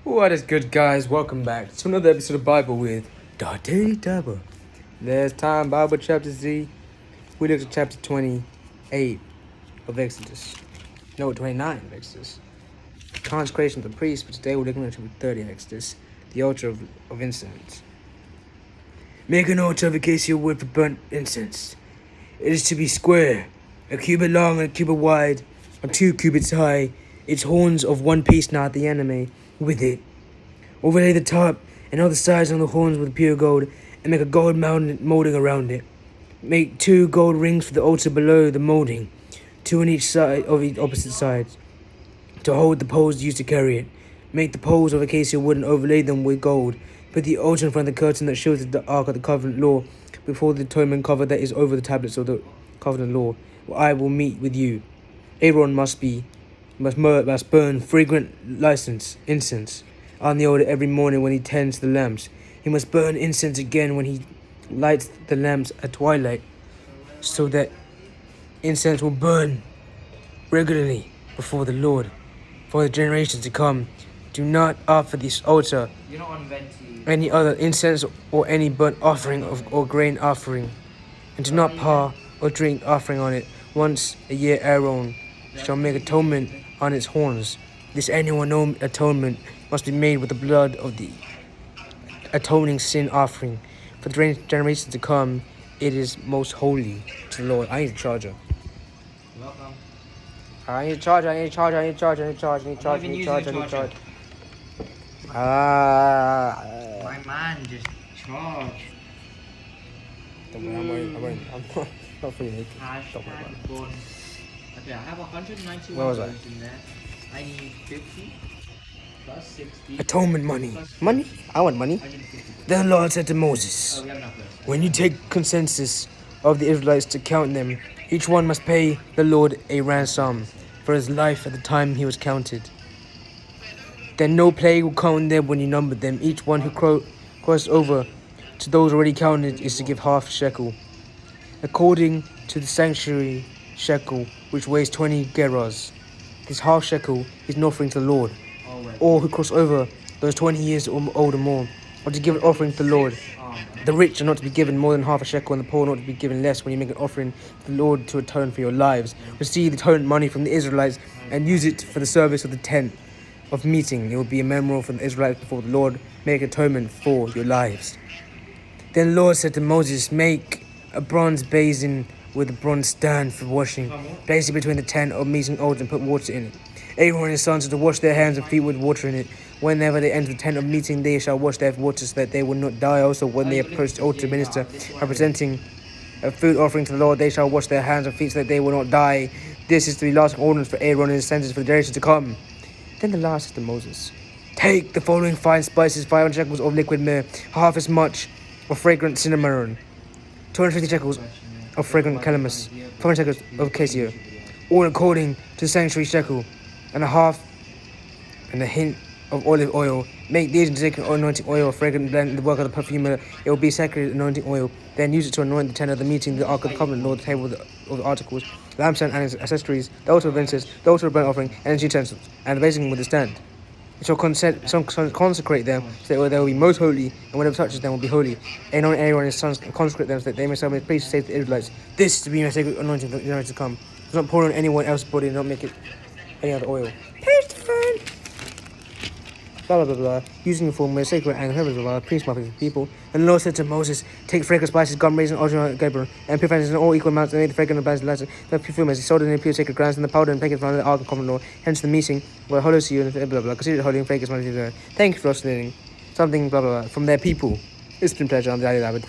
What is good, guys? Welcome back to another episode of Bible with Da Daily Dabble. Last time, Bible chapter Z, we looked at chapter 28 of Exodus. No, 29 of Exodus. Consecration of the priest, but today we're looking at chapter 30 of Exodus, the altar of incense. Make an altar of acacia wood for burnt incense. It is to be square, a cubit long and a cubit wide, and 2 cubits high, its horns of 1 piece, not the enemy, with it. Overlay the top and all the sides on the horns with pure gold, and make a gold molding around it. Make 2 gold rings for the altar below the molding, 2 on each side of each opposite sides, to hold the poles used to carry it. Make the poles of acacia wood and overlay them with gold. Put the altar in front of the curtain that shows the ark of the covenant law, before the atonement cover that is over the tablets of the covenant law, where I will meet with you. Aaron must burn fragrant incense on the altar every morning when he tends the lamps. He must burn incense again when he lights the lamps at twilight, so that incense will burn regularly before the Lord for the generations to come. Do not offer this altar any other incense or any burnt offering or grain offering, and do not pour or drink offering on it. Once a year Aaron shall make atonement on its horns. This annual atonement must be made with the blood of the atoning sin offering. For the generations to come, it is most holy to the Lord. I need a charger. Welcome. I need a charger. I'm not even using a charger. My man just charged. Don't worry, I'm not fully naked. Don't worry about it. Born. Okay, I have 191 Where was I? in there. I need 50 plus 60. Atonement money. Money? I want money. 150. Then the Lord said to Moses, We have enough left. when you take consensus of the Israelites to count them, each one must pay the Lord a ransom for his life at the time he was counted. Then no plague will come on them when you number them. Each one who crossed over to those already counted is to give half shekel, according to the sanctuary shekel, which weighs 20 gerahs. This half shekel is an offering to the Lord. All who cross over those 20 years or old or more are to give an offering to the Lord. The rich are not to be given more than half a shekel, and the poor not to be given less when you make an offering to the Lord to atone for your lives. Receive the atonement money from the Israelites and use it for the service of the tent of meeting. It will be a memorial for the Israelites before the Lord. Make atonement for your lives. Then the Lord said to Moses, make a bronze basin with a bronze stand for washing. Place it between the tent of meeting altar and put water in it. Aaron and his sons are to wash their hands and feet with water in it. Whenever they enter the tent of meeting, they shall wash their water so that they will not die. Also, when they approach the altar to minister by presenting a food offering to the Lord, they shall wash their hands and feet so that they will not die. This is to be lasting ordinance for Aaron and his sons for the generations to come. Then the Lord said to Moses, take the following fine spices, 500 shekels of liquid myrrh, half as much of fragrant cinnamon, 250 shekels of fragrant calamus, 500 shekels of cassia, all according to the sanctuary shekel, and a half and a hint of olive oil. Make these into sacred anointing oil, fragrant blend in the work of the perfumer. It will be sacred anointing oil. Then use it to anoint the tent of the meeting, the ark of the covenant, Lord, the table of the articles, the lampstand and its accessories, the altar of incense, the altar of burnt offering, and its utensils, and the basin with the stand. It shall consecrate them, so that they will be most holy, and whatever touches them will be holy. Aaron and his sons consecrate them, so that they may serve as priests, say to the Israelites, this is to be my sacred anointing for the generations to come. Do not pour it on anyone else's body, and not make it any other oil. Blah, blah, blah, blah. Using the form of sacred and heaven, blah, blah, priest, the people. And the Lord said to Moses, take fragrant spices, gum, raisin, original, gabriel, and pure frankincense in all equal amounts, and make the fragrant and the the perfume as sold in the pure sacred grounds, and the powder and take it from the ark of common law. Hence the meeting, were hollow to you, and blah, blah, consider it holy and fragrant. Thank you for listening. Something, blah, blah, blah, from their people. It's been a pleasure. I'm Daddy Rabbit.